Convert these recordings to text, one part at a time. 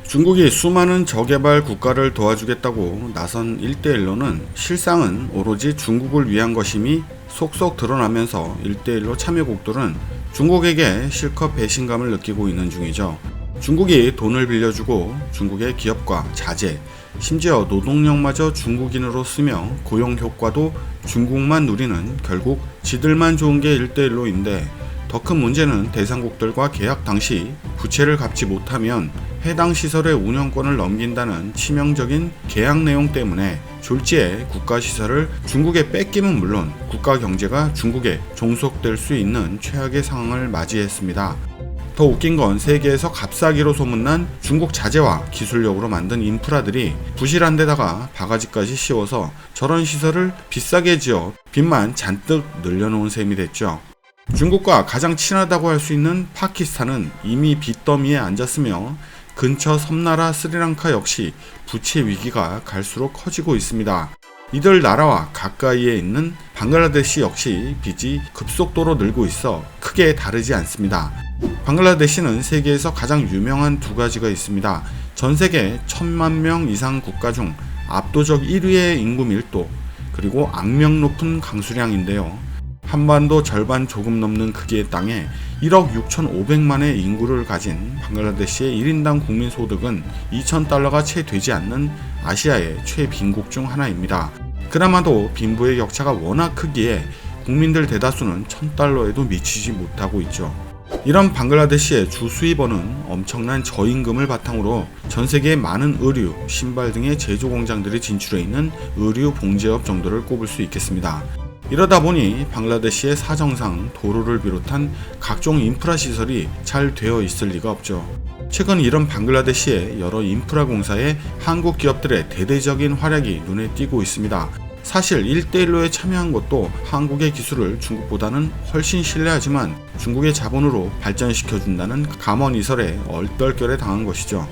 중국이 수많은 저개발 국가를 도와주겠다고 나선 1대1로는 실상은 오로지 중국을 위한 것임이 속속 드러나면서 1대1로 참여국들은 중국에게 실컷 배신감을 느끼고 있는 중이죠. 중국이 돈을 빌려주고 중국의 기업과 자재, 심지어 노동력마저 중국인으로 쓰며 고용 효과도 중국만 누리는 결국 지들만 좋은 게 1대1로인데 더 큰 문제는 대상국들과 계약 당시 부채를 갚지 못하면 해당 시설의 운영권을 넘긴다는 치명적인 계약 내용 때문에 졸지에 국가시설을 중국에 뺏기면 물론 국가 경제가 중국에 종속될 수 있는 최악의 상황을 맞이했습니다. 더 웃긴 건 세계에서 값싸기로 소문난 중국 자재와 기술력으로 만든 인프라들이 부실한 데다가 바가지까지 씌워서 저런 시설을 비싸게 지어 빚만 잔뜩 늘려놓은 셈이 됐죠. 중국과 가장 친하다고 할 수 있는 파키스탄은 이미 빚더미에 앉았으며 근처 섬나라 스리랑카 역시 부채 위기가 갈수록 커지고 있습니다. 이들 나라와 가까이에 있는 방글라데시 역시 빚이 급속도로 늘고 있어 크게 다르지 않습니다. 방글라데시는 세계에서 가장 유명한 두 가지가 있습니다. 전 세계 1000만 명 이상 국가 중 압도적 1위의 인구 밀도, 그리고 악명 높은 강수량인데요. 한반도 절반 조금 넘는 크기의 땅에 1억 6,500만의 인구를 가진 방글라데시의 1인당 국민소득은 2,000달러가 채 되지 않는 아시아의 최빈국 중 하나입니다. 그나마도 빈부의 격차가 워낙 크기에 국민들 대다수는 1,000달러에도 미치지 못하고 있죠. 이런 방글라데시의 주 수입원은 엄청난 저임금을 바탕으로 전 세계의 많은 의류, 신발 등의 제조 공장들이 진출해 있는 의류 봉제업 정도를 꼽을 수 있겠습니다. 이러다 보니 방글라데시의 사정상 도로를 비롯한 각종 인프라 시설이 잘 되어 있을 리가 없죠. 최근 이런 방글라데시의 여러 인프라 공사에 한국 기업들의 대대적인 활약이 눈에 띄고 있습니다. 사실 1대1로에 참여한 것도 한국의 기술을 중국보다는 훨씬 신뢰하지만 중국의 자본으로 발전시켜준다는 감언이설에 얼떨결에 당한 것이죠.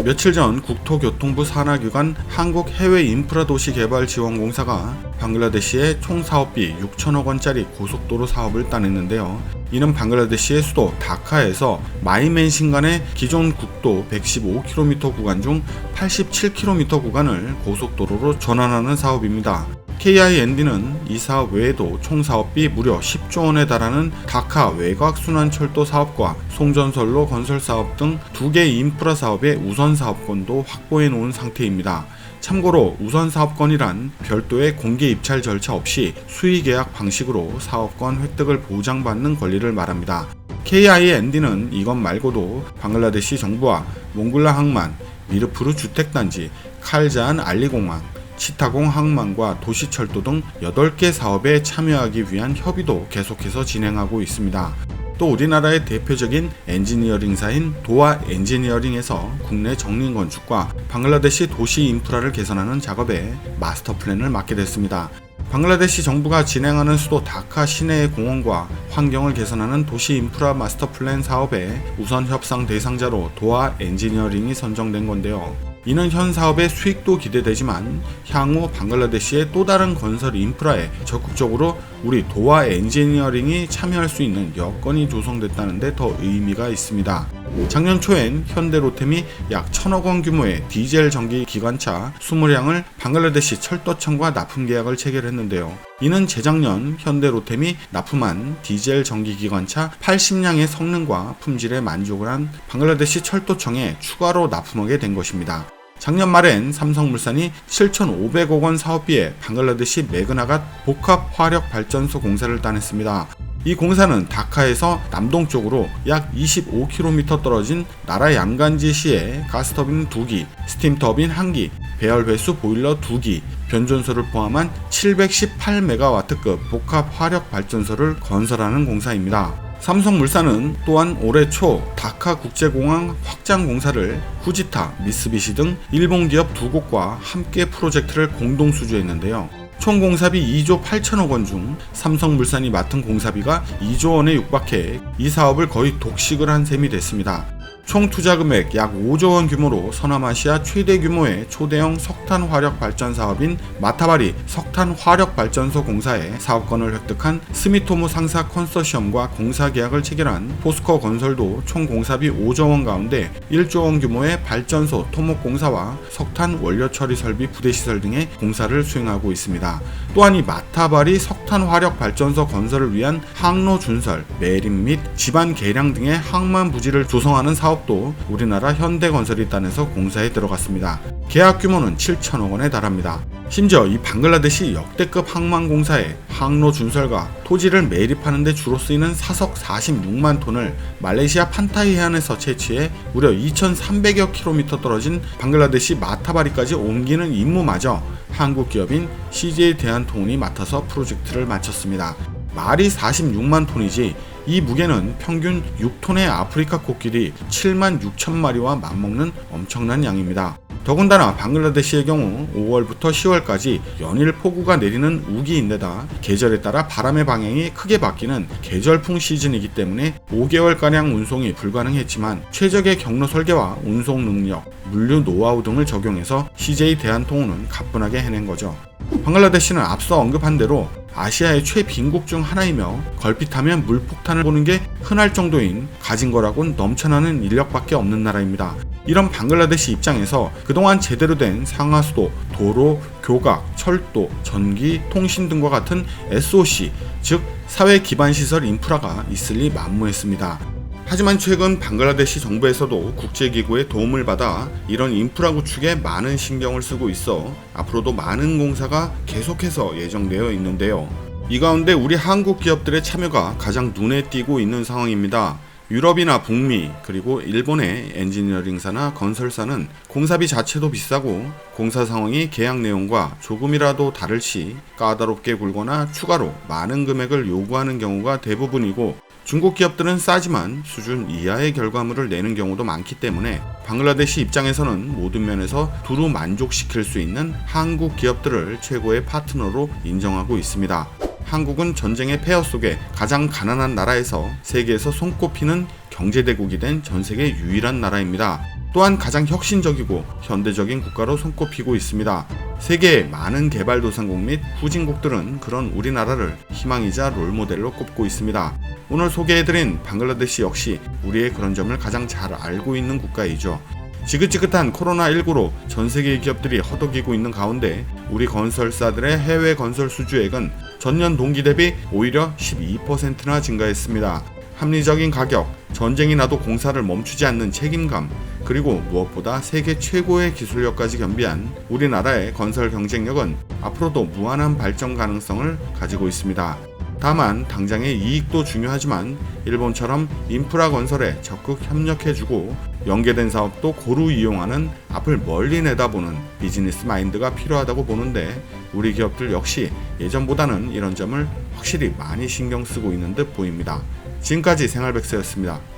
며칠 전 국토교통부 산하기관 한국해외인프라도시개발지원공사가 방글라데시의 총 사업비 6천억 원짜리 고속도로 사업을 따냈는데요. 이는 방글라데시의 수도 다카에서 마이맨신 간의 기존 국도 115km 구간 중 87km 구간을 고속도로로 전환하는 사업입니다. KIND는 이 사업 외에도 총 사업비 무려 10조 원에 달하는 다카 외곽순환철도 사업과 송전선로 건설 사업 등 2개 인프라 사업의 우선 사업권도 확보해 놓은 상태입니다. 참고로 우선 사업권이란 별도의 공개 입찰 절차 없이 수의 계약 방식으로 사업권 획득을 보장받는 권리를 말합니다. KIND는 이것 말고도 방글라데시 정부와 몽글라 항만, 미르푸르 주택단지, 칼자한 알리공항, 치타공 항만과 도시철도 등 8개 사업에 참여하기 위한 협의도 계속해서 진행하고 있습니다. 또 우리나라의 대표적인 엔지니어링사인 도아 엔지니어링에서 국내 정린건축과 방글라데시 도시 인프라를 개선하는 작업에 마스터 플랜을 맡게 됐습니다. 방글라데시 정부가 진행하는 수도 다카 시내의 공원과 환경을 개선하는 도시 인프라 마스터 플랜 사업의 우선 협상 대상자로 도아 엔지니어링이 선정된 건데요. 이는 현 사업의 수익도 기대되지만 향후 방글라데시의 또 다른 건설 인프라에 적극적으로 우리 도아 엔지니어링이 참여할 수 있는 여건이 조성됐다는 데 더 의미가 있습니다. 작년 초엔 현대로템이 약 1,000억 원 규모의 디젤 전기 기관차 20량을 방글라데시 철도청과 납품 계약을 체결했는데요. 이는 재작년 현대로템이 납품한 디젤 전기 기관차 80량의 성능과 품질에 만족을 한 방글라데시 철도청에 추가로 납품하게 된 것입니다. 작년 말엔 삼성물산이 7,500억 원 사업비에 방글라데시 메그나갓 복합 화력 발전소 공사를 따냈습니다. 이 공사는 다카에서 남동쪽으로 약 25km 떨어진 나라 양간지시에 가스터빈 2기, 스팀터빈 1기, 배열회수 보일러 2기, 변전소를 포함한 718MW급 복합 화력 발전소를 건설하는 공사입니다. 삼성물산은 또한 올해 초 다카 국제공항 확장 공사를 후지타, 미쓰비시 등 일본 기업 2곳과 함께 프로젝트를 공동 수주했는데요. 총 공사비 2조 8천억 원 중 삼성물산이 맡은 공사비가 2조 원에 육박해 이 사업을 거의 독식을 한 셈이 됐습니다. 총 투자 금액 약 5조 원 규모로 서남아시아 최대 규모의 초대형 석탄 화력 발전 사업인 마타바리 석탄 화력 발전소 공사의 사업권을 획득한 스미토모 상사 컨소시엄과 공사 계약을 체결한 포스코 건설도 총 공사비 5조 원 가운데 1조 원 규모의 발전소 토목 공사와 석탄 원료 처리 설비 부대 시설 등의 공사를 수행하고 있습니다. 또한 이 마타바리 석탄 화력 발전소 건설을 위한 항로 준설, 매립 및 지반 개량 등의 항만 부지를 조성하는 사업도 우리나라 현대건설이 따내서 공사에 들어갔습니다. 계약 규모는 7천억 원에 달합니다. 심지어 이 방글라데시 역대급 항만공사의 항로 준설과 토지를 매립하는 데 주로 쓰이는 사석 46만 톤을 말레이시아 판타이 해안에서 채취해 무려 2,300여 킬로미터 떨어진 방글라데시 마타바리까지 옮기는 임무마저 한국 기업인 CJ 대한통운이 맡아서 프로젝트를 마쳤습니다. 말이 46만 톤이지 이 무게는 평균 6톤의 아프리카 코끼리 7만 6천 마리와 맞먹는 엄청난 양입니다. 더군다나 방글라데시의 경우 5월부터 10월까지 연일 폭우가 내리는 우기인데다 계절에 따라 바람의 방향이 크게 바뀌는 계절풍 시즌이기 때문에 5개월가량 운송이 불가능했지만 최적의 경로 설계와 운송 능력, 물류 노하우 등을 적용해서 CJ 대한통운은 가뿐하게 해낸 거죠. 방글라데시는 앞서 언급한 대로 아시아의 최빈국 중 하나이며 걸핏하면 물폭탄을 보는 게 흔할 정도인 가진 거라곤 넘쳐나는 인력밖에 없는 나라입니다. 이런 방글라데시 입장에서 그동안 제대로 된 상하수도, 도로, 교각, 철도, 전기, 통신 등과 같은 SOC, 즉 사회 기반 시설 인프라가 있을리 만무했습니다. 하지만 최근 방글라데시 정부에서도 국제기구의 도움을 받아 이런 인프라 구축에 많은 신경을 쓰고 있어 앞으로도 많은 공사가 계속해서 예정되어 있는데요. 이 가운데 우리 한국 기업들의 참여가 가장 눈에 띄고 있는 상황입니다. 유럽이나 북미 그리고 일본의 엔지니어링사나 건설사는 공사비 자체도 비싸고 공사 상황이 계약 내용과 조금이라도 다를 시 까다롭게 굴거나 추가로 많은 금액을 요구하는 경우가 대부분이고 중국 기업들은 싸지만 수준 이하의 결과물을 내는 경우도 많기 때문에 방글라데시 입장에서는 모든 면에서 두루 만족시킬 수 있는 한국 기업들을 최고의 파트너로 인정하고 있습니다. 한국은 전쟁의 폐허 속에 가장 가난한 나라에서 세계에서 손꼽히는 경제대국이 된 전세계 유일한 나라입니다. 또한 가장 혁신적이고 현대적인 국가로 손꼽히고 있습니다. 세계의 많은 개발도상국 및 후진국들은 그런 우리나라를 희망이자 롤모델로 꼽고 있습니다. 오늘 소개해드린 방글라데시 역시 우리의 그런 점을 가장 잘 알고 있는 국가이죠. 지긋지긋한 코로나19로 전세계 기업들이 허덕이고 있는 가운데 우리 건설사들의 해외 건설 수주액은 전년 동기 대비 오히려 12%나 증가했습니다. 합리적인 가격, 전쟁이 나도 공사를 멈추지 않는 책임감, 그리고 무엇보다 세계 최고의 기술력까지 겸비한 우리나라의 건설 경쟁력은 앞으로도 무한한 발전 가능성을 가지고 있습니다. 다만 당장의 이익도 중요하지만 일본처럼 인프라 건설에 적극 협력해주고 연계된 사업도 고루 이용하는 앞을 멀리 내다보는 비즈니스 마인드가 필요하다고 보는데 우리 기업들 역시 예전보다는 이런 점을 확실히 많이 신경 쓰고 있는 듯 보입니다. 지금까지 생활백서였습니다.